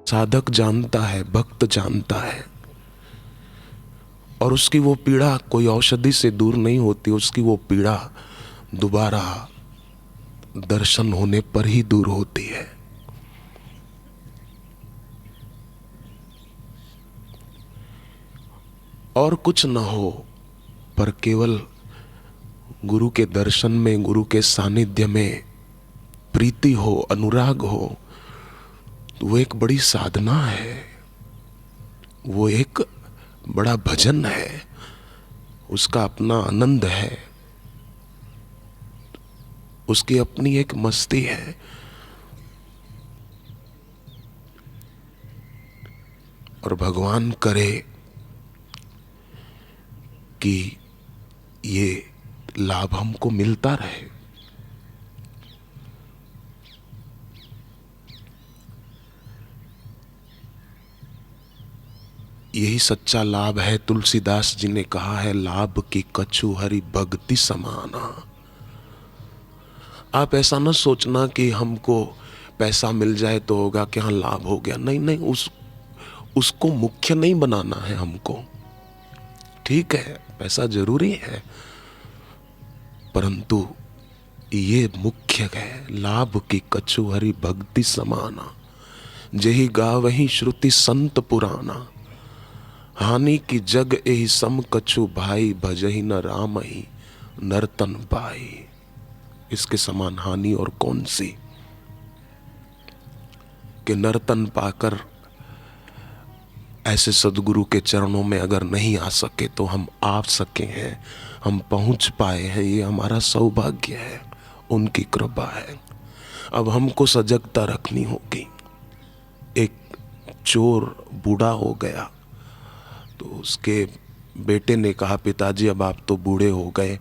साधक जानता है, भक्त जानता है, और उसकी वो पीड़ा कोई औषधि से दूर नहीं होती। उसकी वो पीड़ा दोबारा दर्शन होने पर ही दूर होती है। और कुछ न हो, पर केवल गुरु के दर्शन में, गुरु के सानिध्य में प्रीति हो, अनुराग हो, तो वो एक बड़ी साधना है, वो एक बड़ा भजन है, उसका अपना आनंद है, उसकी अपनी एक मस्ती है। और भगवान करे कि ये लाभ हमको मिलता रहे। यही सच्चा लाभ है। तुलसीदास जी ने कहा है, लाभ की कछु हरि भक्ति समाना। आप ऐसा ना सोचना कि हमको पैसा मिल जाए तो होगा कि हाँ लाभ हो गया। नहीं नहीं, उसको मुख्य नहीं बनाना है हमको। ठीक है, पैसा जरूरी है, परंतु ये मुख्य है। लाभ की कछु हरि भक्ति समाना, जेहि गावहि श्रुति संत पुराना। हानि की जग एहि सम कछु भाई, भजहि न राम ही नर्तन पाई। इसके समान हानि और कौन सी कि नर्तन पाकर ऐसे सदगुरु के चरणों में अगर नहीं आ सके तो हम आ सके हैं, हम पहुंच पाए हैं, ये हमारा सौभाग्य है, उनकी कृपा है। अब हमको सजगता रखनी होगी। एक चोर बूढ़ा हो गया तो उसके बेटे ने कहा, पिताजी अब आप तो बूढ़े हो गए,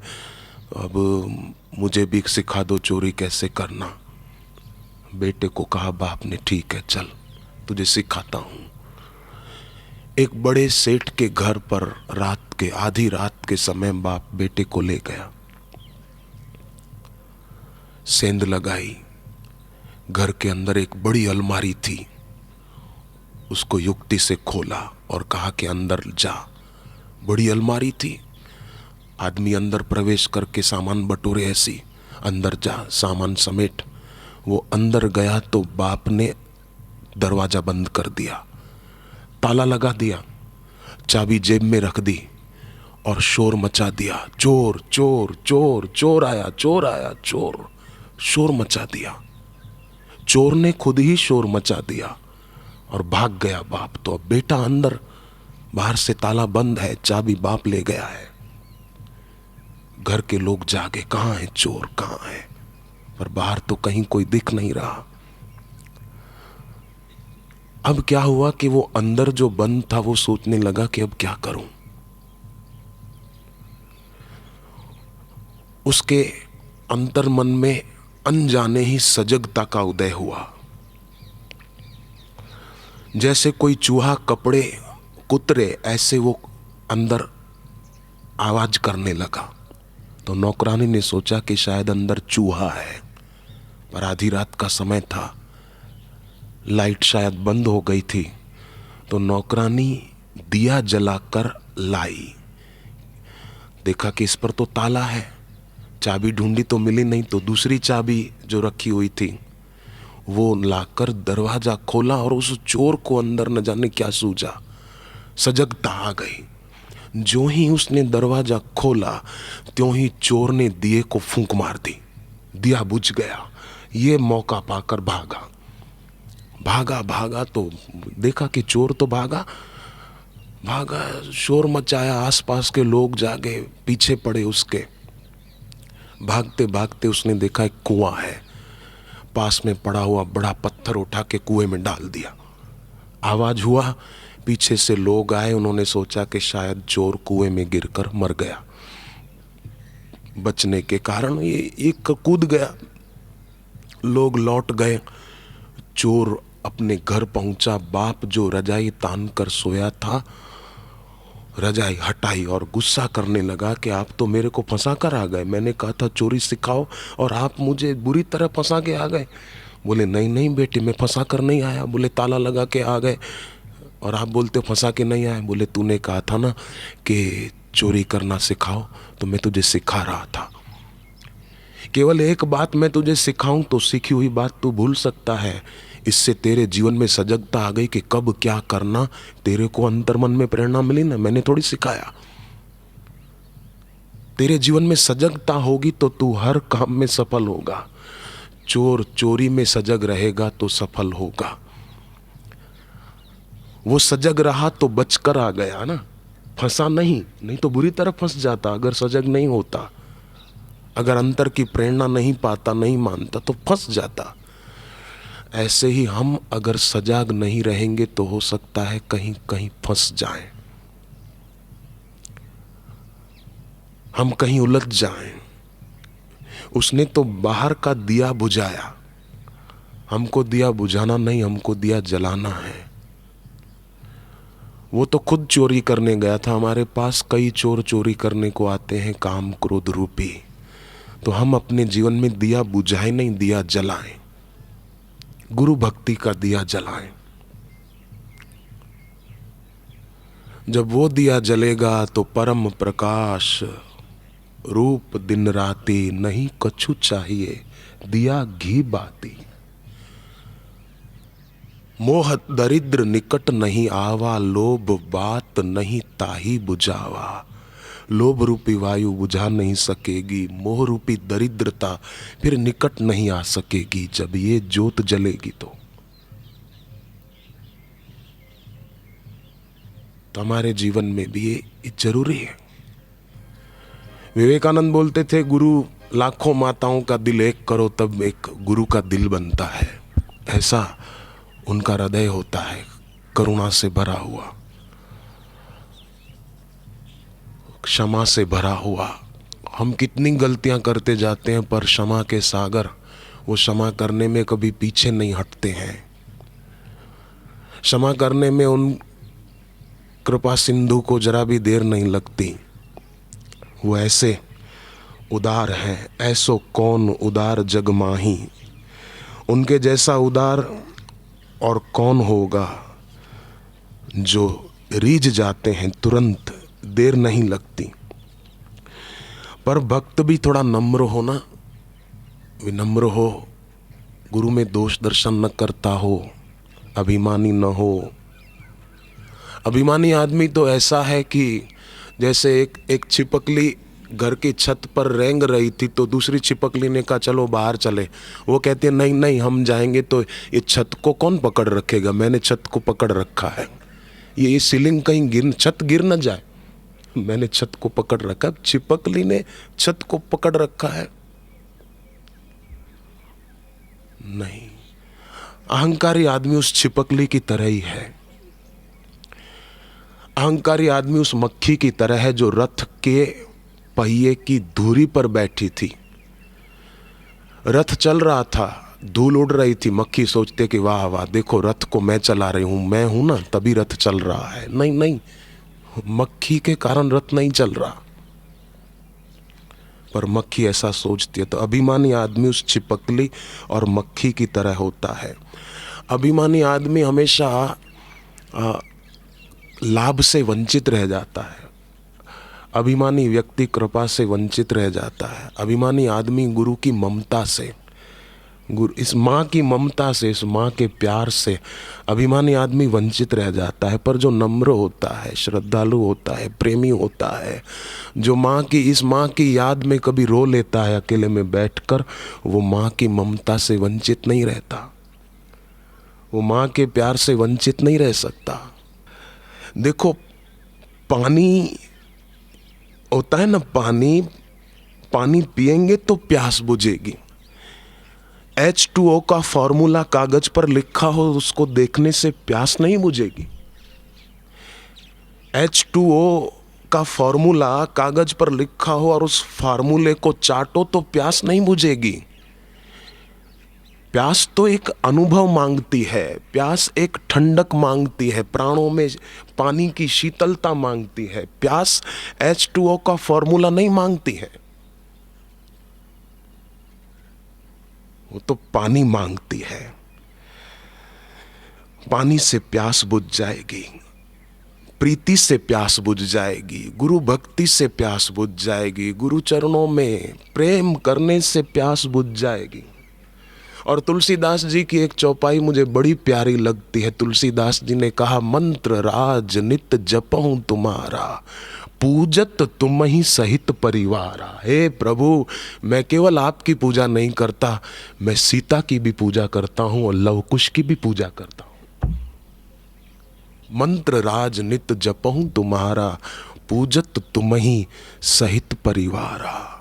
अब मुझे भी सिखा दो चोरी कैसे करना। बेटे को कहा बाप ने, ठीक है चल तुझे सिखाता हूं। एक बड़े सेठ के घर पर रात के, आधी रात के समय बाप बेटे को ले गया। सेंध लगाई, घर के अंदर एक बड़ी अलमारी थी, उसको युक्ति से खोला और कहा कि अंदर जा। बड़ी अलमारी थी, आदमी अंदर प्रवेश करके सामान बटोरे, ऐसी अंदर जा सामान समेट। वो अंदर गया तो बाप ने दरवाजा बंद कर दिया, ताला लगा दिया, चाबी जेब में रख दी और शोर मचा दिया, चोर चोर चोर, चोर आया चोर आया चोर, शोर मचा दिया। चोर ने खुद ही शोर मचा दिया और भाग गया बाप। तो अब बेटा अंदर, बाहर से ताला बंद है, चाबी बाप ले गया है। घर के लोग जागे, कहां है चोर, कहां है, पर बाहर तो कहीं कोई दिख नहीं रहा। अब क्या हुआ कि वो अंदर जो बंद था वो सोचने लगा कि अब क्या करूं। उसके अंतर मन में अनजाने ही सजगता का उदय हुआ। जैसे कोई चूहा कपड़े कुतरे, ऐसे वो अंदर आवाज करने लगा। तो नौकरानी ने सोचा कि शायद अंदर चूहा है, पर आधी रात का समय था, लाइट शायद बंद हो गई थी। तो नौकरानी दिया जलाकर लाई, देखा कि इस पर तो ताला है, चाबी ढूंढी तो मिली नहीं, तो दूसरी चाबी जो रखी हुई थी वो लाकर दरवाजा खोला और उस चोर को अंदर न जाने क्या सूझा, सजगता आ गई। जो ही उसने दरवाजा खोला त्यों ही चोर ने दिए को फूंक मार दी, दिया बुझ गया। ये मौका पाकर भागा भागा भागा तो देखा कि चोर तो भागा भागा, शोर मचाया, आसपास के लोग जागे, पीछे पड़े उसके। भागते भागते उसने देखा एक कुआं है, पास में पड़ा हुआ बड़ा पत्थर उठा के कुएं में डाल दिया। आवाज हुआ, पीछे से लोग आए, उन्होंने सोचा कि शायद चोर कुएं में गिरकर मर गया। बचने के कारण ये कूद गया। लोग लौट गए, चोर अपने घर पहुंचा। बाप जो रजाई तान कर सोया था, रजाई हटाई और गुस्सा करने लगा कि आप तो मेरे को फंसा कर आ गए, मैंने कहा था चोरी सिखाओ और आप मुझे बुरी तरह फंसा के आ गए। बोले नहीं नहीं बेटे, मैं फंसा कर नहीं आया। बोले ताला लगा के आ गए और आप बोलते फंसा के नहीं आए। बोले तूने कहा था ना कि चोरी करना सिखाओ, तो मैं तुझे सिखा रहा था। केवल एक बात मैं तुझे सिखाऊं तो सीखी हुई बात तू भूल सकता है। इससे तेरे जीवन में सजगता आ गई कि कब क्या करना। तेरे को अंतर्मन में प्रेरणा मिली ना, मैंने थोड़ी सिखाया। तेरे जीवन में सजगता होगी तो तू हर काम में सफल होगा। चोर चोरी में सजग रहेगा तो सफल होगा। वो सजग रहा तो बचकर आ गया ना, फंसा नहीं, नहीं तो बुरी तरह फंस जाता। अगर सजग नहीं होता, अगर अंतर की प्रेरणा नहीं पाता, नहीं मानता, तो फंस जाता। ऐसे ही हम अगर सजग नहीं रहेंगे तो हो सकता है कहीं कहीं फंस जाएं, हम कहीं उलझ जाएं। उसने तो बाहर का दिया बुझाया, हमको दिया बुझाना नहीं, हमको दिया जलाना है। वो तो खुद चोरी करने गया था। हमारे पास कई चोर चोरी करने को आते हैं, काम क्रोध रूपी। तो हम अपने जीवन में दिया बुझाएं नहीं, दिया जलाएं, गुरु भक्ति का दिया जलाएं। जब वो दिया जलेगा तो परम प्रकाश रूप दिन राती, नहीं कछु चाहिए दिया घी बाती। मोह दरिद्र निकट नहीं आवा, लोभ बात नहीं ताही बुझावा। लोभ रूपी वायु बुझा नहीं सकेगी, मोह रूपी दरिद्रता फिर निकट नहीं आ सकेगी जब ये ज्योत जलेगी। तो हमारे जीवन में भी ये जरूरी है। विवेकानंद बोलते थे, गुरु लाखों माताओं का दिल एक करो तब एक गुरु का दिल बनता है। ऐसा उनका हृदय होता है, करुणा से भरा हुआ, क्षमा से भरा हुआ। हम कितनी गलतियां करते जाते हैं, पर क्षमा के सागर वो क्षमा करने में कभी पीछे नहीं हटते हैं। क्षमा करने में उन कृपा सिंधु को जरा भी देर नहीं लगती। वो ऐसे उदार हैं, ऐसो कौन उदार जग माही। उनके जैसा उदार और कौन होगा, जो रीझ जाते हैं तुरंत, देर नहीं लगती। पर भक्त भी थोड़ा नम्र हो ना, विनम्र हो, गुरु में दोष दर्शन न करता हो, अभिमानी न हो। अभिमानी आदमी तो ऐसा है कि जैसे एक छिपकली घर की छत पर रेंग रही थी तो दूसरी छिपकली ने कहा चलो बाहर चले। वो कहती है नहीं नहीं, हम जाएंगे तो ये छत को कौन पकड़ रखेगा, मैंने छत को पकड़ रखा है, ये सीलिंग कहीं गिर, छत गिर न जाए, मैंने छत को पकड़ रखा। छिपकली ने छत को पकड़ रखा है। नहीं, अहंकारी आदमी उस छिपकली की तरह ही है। अहंकारी आदमी उस मक्खी की तरह है जो रथ के पहिए की धुरी पर बैठी थी। रथ चल रहा था, धूल उड़ रही थी, मक्खी सोचते कि वाह वाह देखो रथ को मैं चला रही हूं, मैं हूं ना तभी रथ चल रहा है। नहीं नहीं, मक्खी के कारण रथ नहीं चल रहा। पर मक्खी ऐसा सोचती है। तो अभिमानी आदमी उस छिपकली और मक्खी की तरह होता है। अभिमानी आदमी हमेशा लाभ से वंचित रह जाता है। अभिमानी व्यक्ति कृपा से वंचित रह जाता है। अभिमानी आदमी गुरु की ममता से, गुरु इस माँ की ममता से, इस माँ के प्यार से अभिमानी आदमी वंचित रह जाता है। पर जो नम्र होता है, श्रद्धालु होता है, प्रेमी होता है, जो माँ की, इस माँ की याद में कभी रो लेता है अकेले में बैठकर, वो माँ की ममता से वंचित नहीं रहता, वो माँ के प्यार से वंचित नहीं रह सकता। देखो पानी होता है ना, पानी पिएंगे तो प्यास बुझेगी। H2O का फॉर्मूला कागज पर लिखा हो, उसको देखने से प्यास नहीं बुझेगी। H2O का फॉर्मूला कागज पर लिखा हो और उस फॉर्मूले को चाटो तो प्यास नहीं बुझेगी। प्यास तो एक अनुभव मांगती है, प्यास एक ठंडक मांगती है, प्राणों में पानी की शीतलता मांगती है। प्यास H2O का फॉर्मूला नहीं मांगती है, वो तो पानी मांगती है। पानी से प्यास बुझ जाएगी, प्रीति से प्यास बुझ जाएगी, गुरु भक्ति से प्यास बुझ जाएगी, गुरु चरणों में प्रेम करने से प्यास बुझ जाएगी। और तुलसीदास जी की एक चौपाई मुझे बड़ी प्यारी लगती है। तुलसीदास जी ने कहा, मंत्र राज नित जपऊं तुम्हारा, पूजत तुम ही सहित परिवारा। हे प्रभु, मैं केवल आपकी पूजा नहीं करता, मैं सीता की भी पूजा करता हूं और लवकुश की भी पूजा करता हूं। मंत्र राज नित जपऊं तुम्हारा, पूजत तुम ही सहित परिवारा।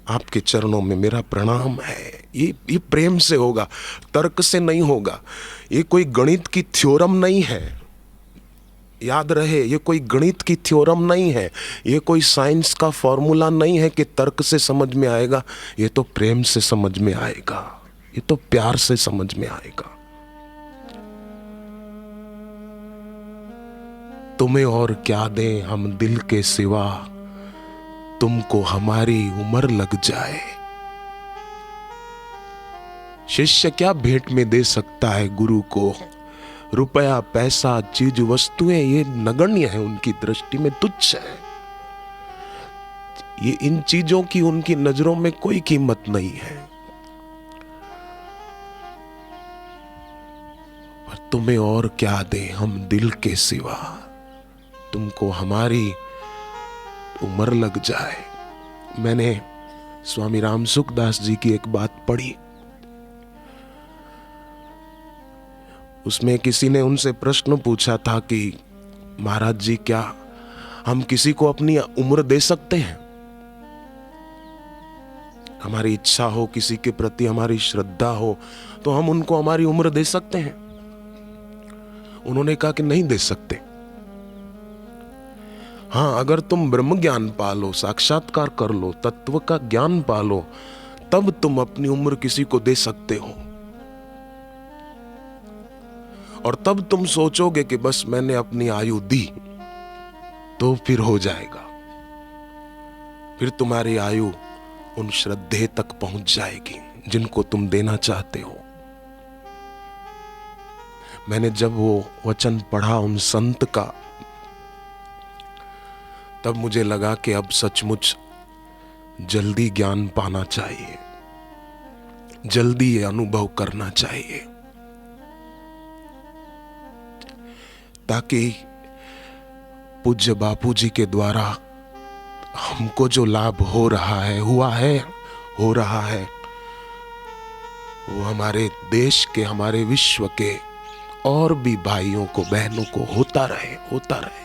आपके चरणों में मेरा प्रणाम है। ये प्रेम से होगा, तर्क से नहीं होगा। ये कोई गणित की थ्योरम नहीं है, याद रहे, ये कोई गणित की थ्योरम नहीं है, ये कोई साइंस का फॉर्मूला नहीं है कि तर्क से समझ में आएगा। ये तो प्रेम से समझ में आएगा, ये तो प्यार से समझ में आएगा। तुम्हें और क्या दें हम दिल के सिवा, तुमको हमारी उम्र लग जाए। शिष्य क्या भेंट में दे सकता है गुरु को? रुपया, पैसा, चीज वस्तुएं ये नगण्य है, उनकी दृष्टि में तुच्छ है। ये इन चीजों की उनकी नजरों में कोई कीमत नहीं है। पर तुम्हें और क्या दें हम दिल के सिवा, तुमको हमारी उम्र लग जाए। मैंने स्वामी रामसुखदास जी की एक बात पढ़ी, उसमें किसी ने उनसे प्रश्न पूछा था कि महाराज जी, क्या हम किसी को अपनी उम्र दे सकते हैं? हमारी इच्छा हो, किसी के प्रति हमारी श्रद्धा हो, तो हम उनको हमारी उम्र दे सकते हैं? उन्होंने कहा कि नहीं दे सकते। हाँ, अगर तुम ब्रह्म ज्ञान पालो, साक्षात्कार कर लो, तत्व का ज्ञान पालो, तब तुम अपनी उम्र किसी को दे सकते हो। और तब तुम सोचोगे कि बस मैंने अपनी आयु दी, तो फिर हो जाएगा। फिर तुम्हारी आयु उन श्रद्धे तक पहुंच जाएगी जिनको तुम देना चाहते हो। मैंने जब वो वचन पढ़ा उन संत का, तब मुझे लगा कि अब सचमुच जल्दी ज्ञान पाना चाहिए, जल्दी ये अनुभव करना चाहिए, ताकि पूज्य बापू जी के द्वारा हमको जो लाभ हो रहा है, हुआ है, हो रहा है, वो हमारे देश के, हमारे विश्व के और भी भाइयों को, बहनों को होता रहे, होता रहे।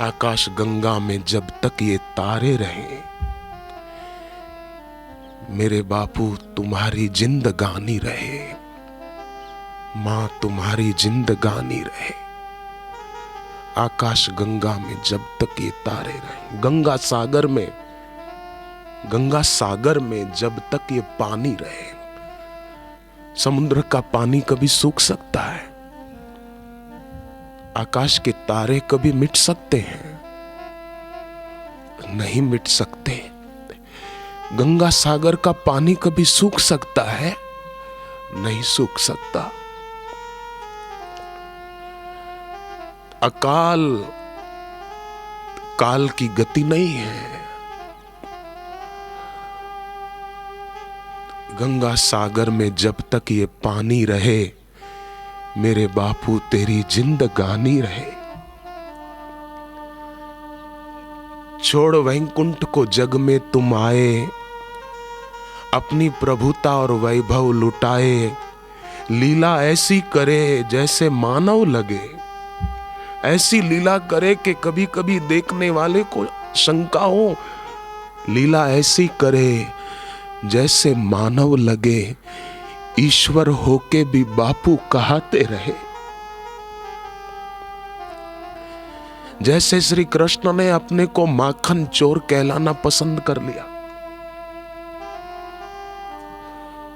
आकाश गंगा में जब तक ये तारे रहे, मेरे बापू तुम्हारी जिंदगानी रहे, मां तुम्हारी जिंदगानी रहे। आकाश गंगा में जब तक ये तारे रहे, गंगा सागर में जब तक ये पानी रहे। समुद्र का पानी कभी सूख सकता है? आकाश के तारे कभी मिट सकते हैं? नहीं मिट सकते। गंगा सागर का पानी कभी सूख सकता है? नहीं सूख सकता। अकाल काल की गति नहीं है। गंगा सागर में जब तक ये पानी रहे, मेरे बापू तेरी जिंदगानी रहे। छोड़ वैकुंठ को जग में तुम आए, अपनी प्रभुता और वैभव लुटाए। लीला ऐसी करे जैसे मानव लगे, ऐसी लीला करे कि कभी कभी देखने वाले को शंका हो। लीला ऐसी करे जैसे मानव लगे, ईश्वर होके भी बापू कहाते रहे। जैसे श्री कृष्ण ने अपने को माखन चोर कहलाना पसंद कर लिया,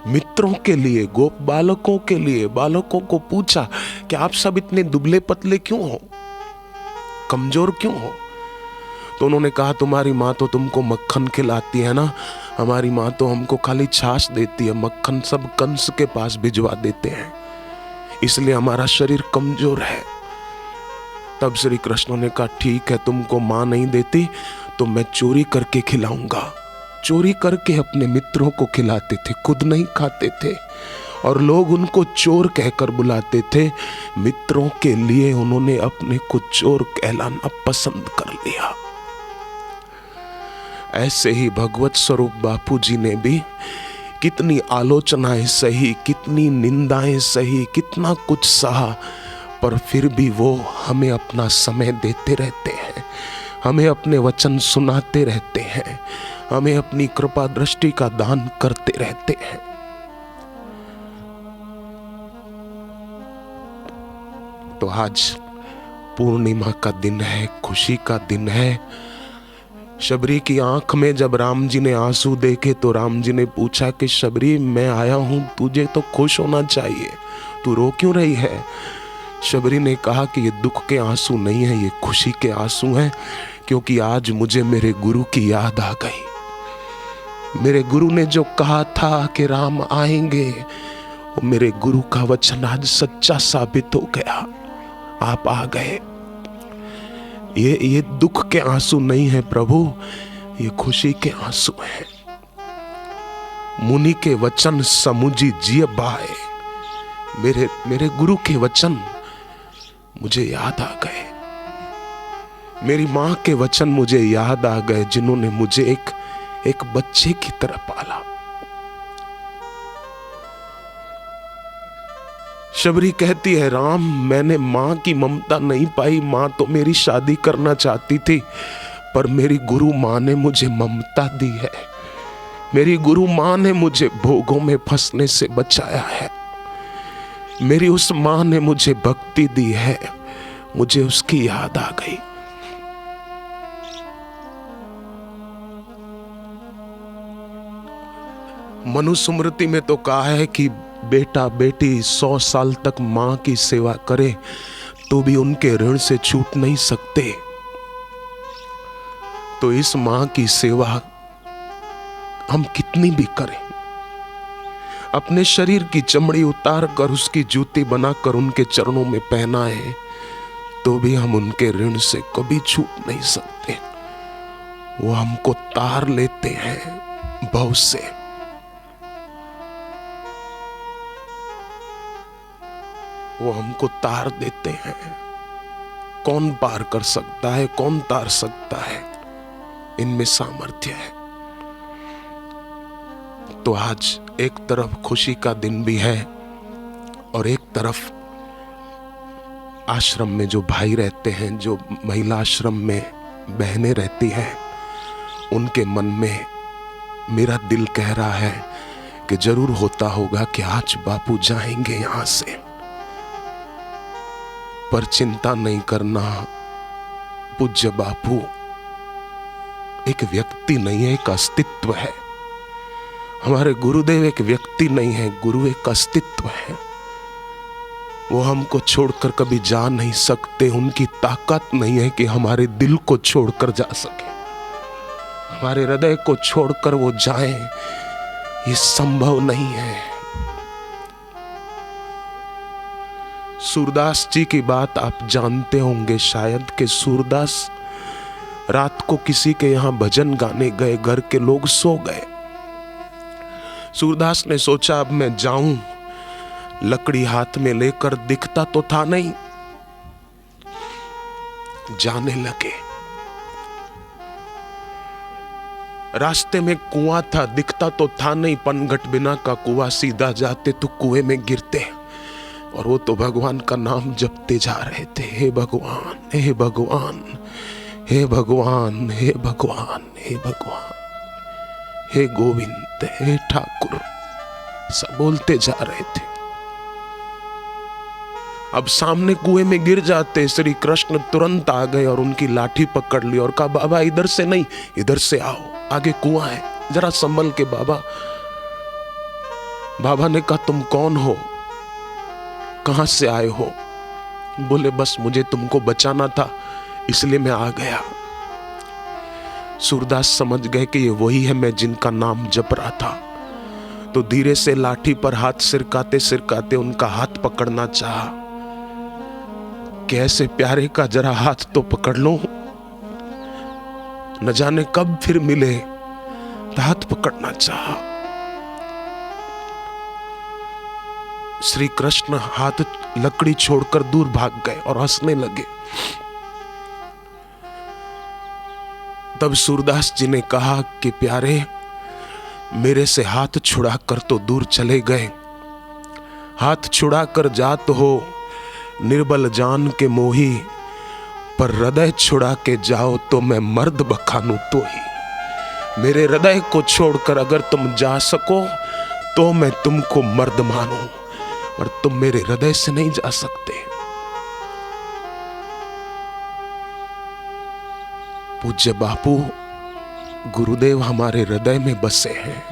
मित्रों के लिए, गोप बालकों के लिए, बालकों को पूछा कि आप सब इतने दुबले पतले क्यों हो, कमजोर क्यों हो? तो उन्होंने कहा तुम्हारी माँ तो तुमको मक्खन खिलाती है ना, हमारी माँ तो हमको खाली छाछ देती है, मक्खन सब कंस के पास भिजवा देते हैं, इसलिए हमारा शरीर कमजोर है। तब श्री कृष्ण ने कहा ठीक है, तुमको माँ नहीं देती तो मैं चोरी करके खिलाऊंगा। चोरी करके अपने मित्रों को खिलाते थे, खुद नहीं खाते थे, और लोग उनको चोर कहकर बुलाते थे। मित्रों के लिए उन्होंने अपने को चोर कहलाना पसंद कर लिया। ऐसे ही भगवत स्वरूप बापू जी ने भी कितनी आलोचनाएं सही, कितनी निंदाएं सही, कितना कुछ सहा, पर फिर भी वो हमें अपना समय देते रहते हैं, हमें अपने वचन सुनाते रहते हैं, हमें अपनी कृपा दृष्टि का दान करते रहते हैं। तो आज पूर्णिमा का दिन है, खुशी का दिन है। शबरी की आंख में जब राम जी ने आंसू देखे तो राम जी ने पूछा कि शबरी मैं आया हूं, तुझे तो खुश होना चाहिए, तू रो क्यों रही है? शबरी ने कहा कि ये दुख के आंसू नहीं है, ये खुशी के आंसू हैं, क्योंकि आज मुझे मेरे गुरु की याद आ गई। मेरे गुरु ने जो कहा था कि राम आएंगे, वो मेरे गुरु का वचन आज सच्चा साबित हो गया, आप आ गए। ये दुख के आंसू नहीं है प्रभु, ये खुशी के आंसू हैं। मुनि के वचन समुझी जिय बाए, मेरे गुरु के वचन मुझे याद आ गए, मेरी मां के वचन मुझे याद आ गए, जिन्होंने मुझे एक बच्चे की तरह पाला। शबरी कहती है राम, मैंने मां की ममता नहीं पाई, मां तो मेरी शादी करना चाहती थी, पर मेरी गुरु मां ने मुझे ममता दी है, मेरी गुरु मां ने मुझे भोगों में फंसने से बचाया है, मेरी उस मां ने मुझे भक्ति दी है, मुझे उसकी याद आ गई। मनुस्मृति में तो कहा है कि बेटा बेटी 100 साल तक मां की सेवा करे तो भी उनके ऋण से छूट नहीं सकते। तो इस मां की सेवा हम कितनी भी करें, अपने शरीर की चमड़ी उतार कर उसकी जूती बनाकर उनके चरणों में पहनाए, तो भी हम उनके ऋण से कभी छूट नहीं सकते। वो हमको तार लेते हैं भव से। वो हमको तार देते हैं। कौन पार कर सकता है, कौन तार सकता है? इनमें सामर्थ्य है। तो आज एक तरफ खुशी का दिन भी है और एक तरफ आश्रम में जो भाई रहते हैं, जो महिला आश्रम में बहनें रहती हैं, उनके मन में मेरा दिल कह रहा है कि जरूर होता होगा कि आज बापू जाएंगे यहां से, पर चिंता नहीं करना, पूज्य बापू एक व्यक्ति नहीं है, एक अस्तित्व है। हमारे गुरुदेव एक व्यक्ति नहीं है, गुरु एक अस्तित्व है। वो हमको छोड़कर कभी जा नहीं सकते, उनकी ताकत नहीं है कि हमारे दिल को छोड़कर जा सके, हमारे हृदय को छोड़कर वो जाएं, ये संभव नहीं है। सूरदास जी की बात आप जानते होंगे शायद, कि सूरदास रात को किसी के यहां भजन गाने गए, घर के लोग सो गए। सूरदास ने सोचा अब मैं जाऊं, लकड़ी हाथ में लेकर, दिखता तो था नहीं, जाने लगे। रास्ते में कुआं था, दिखता तो था नहीं, पनघट बिना का कुआं, सीधा जाते तो कुएं में गिरते, और वो तो भगवान का नाम जपते जा रहे थे, हे भगवान, हे भगवान, हे भगवान, हे भगवान, हे भगवान, हे गोविंद, हे ठाकुर, सब बोलते जा रहे थे। अब सामने कुएं में गिर जाते, श्री कृष्ण तुरंत आ गए और उनकी लाठी पकड़ ली और कहा बाबा इधर से नहीं, इधर से आओ, आगे कुआं है, जरा संभल के बाबा। बाबा ने कहा तुम कौन हो, कहां से आए हो? बोले बस मुझे तुमको बचाना था इसलिए मैं आ गया। सूरदास समझ गए कि ये वही है मैं जिनका नाम जप रहा था। तो धीरे से लाठी पर हाथ सिरकाते उनका हाथ पकड़ना चाहा कि ऐसे प्यारे का जरा हाथ तो पकड़ लो, न जाने कब फिर मिले। हाथ पकड़ना चाहा। श्री कृष्ण हाथ लकड़ी छोड़कर दूर भाग गए और हंसने लगे। तब सूरदास जी ने कहा कि प्यारे, मेरे से हाथ छुड़ा कर तो दूर चले गए, हाथ छुड़ा कर जात हो निर्बल जान के मोही, पर हृदय छुड़ा के जाओ तो मैं मर्द बखानू तो ही। मेरे हृदय को छोड़कर अगर तुम जा सको तो मैं तुमको मर्द मानूं, और तुम मेरे हृदय से नहीं जा सकते। पूज्य बापू गुरुदेव हमारे हृदय में बसे हैं,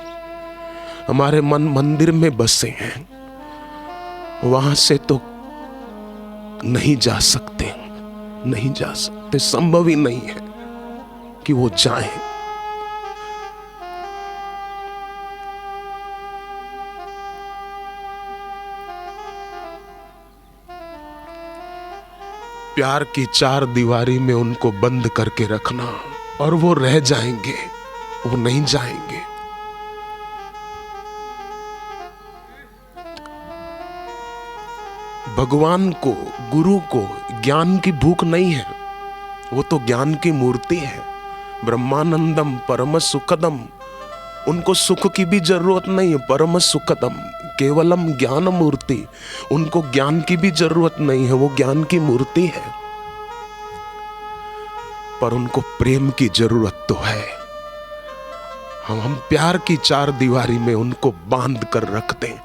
हमारे मन मंदिर में बसे हैं, वहां से तो नहीं जा सकते, नहीं जा सकते, संभव ही नहीं है कि वो जाएं। प्यार की चार दीवारी में उनको बंद करके रखना और वो रह जाएंगे, वो नहीं जाएंगे। भगवान को, गुरु को ज्ञान की भूख नहीं है, वो तो ज्ञान की मूर्ति है। ब्रह्मानंदम परम सुखदम, उनको सुख की भी जरूरत नहीं है। परम सुखदम केवलम ज्ञान मूर्ति, उनको ज्ञान की भी जरूरत नहीं है, वो ज्ञान की मूर्ति है। पर उनको प्रेम की जरूरत तो है। हम प्यार की चार दीवारी में उनको बांध कर रखते हैं।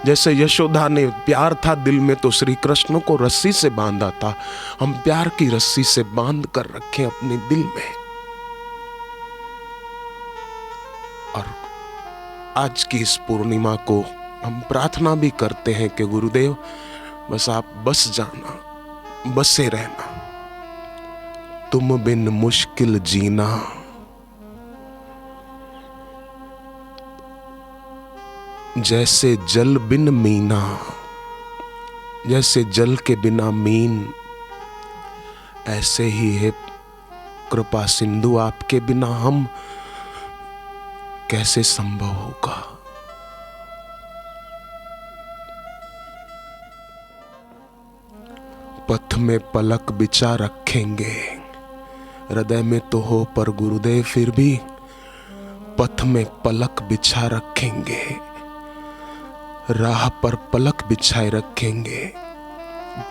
जैसे यशोदा ने प्यार था दिल में तो श्री कृष्ण को रस्सी से बांधा था, हम प्यार की रस्सी से बांध कर रखें अपने दिल में। और आज की इस पूर्णिमा को हम प्रार्थना भी करते हैं कि गुरुदेव बस आप बस जाना, बसे रहना, तुम बिन मुश्किल जीना, जैसे जल बिन मीना, जैसे जल के बिना मीन, ऐसे ही है कृपा सिंधु आपके बिना हम कैसे संभव होगा। पथ में पलक बिछा रखेंगे, हृदय में तो हो पर गुरुदेव फिर भी पथ में पलक बिछा रखेंगे, राह पर पलक बिछाए रखेंगे,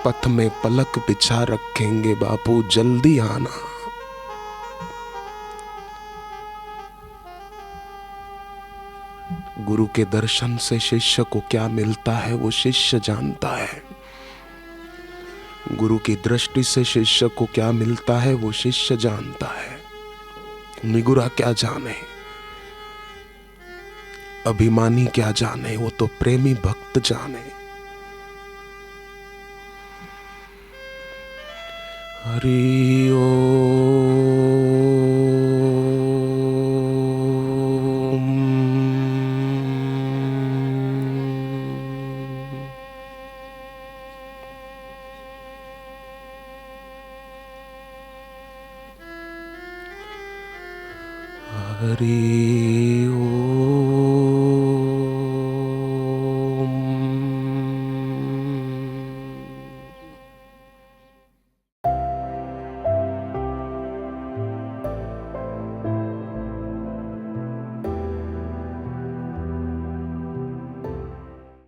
पथ में पलक बिछा रखेंगे, बापू जल्दी आना। गुरु के दर्शन से शिष्य को क्या मिलता है वो शिष्य जानता है, गुरु की दृष्टि से शिष्य को क्या मिलता है वो शिष्य जानता है। निगुरा क्या जाने, अभिमानी क्या जाने, वो तो प्रेमी भक्त जाने। हरि ओम। हरि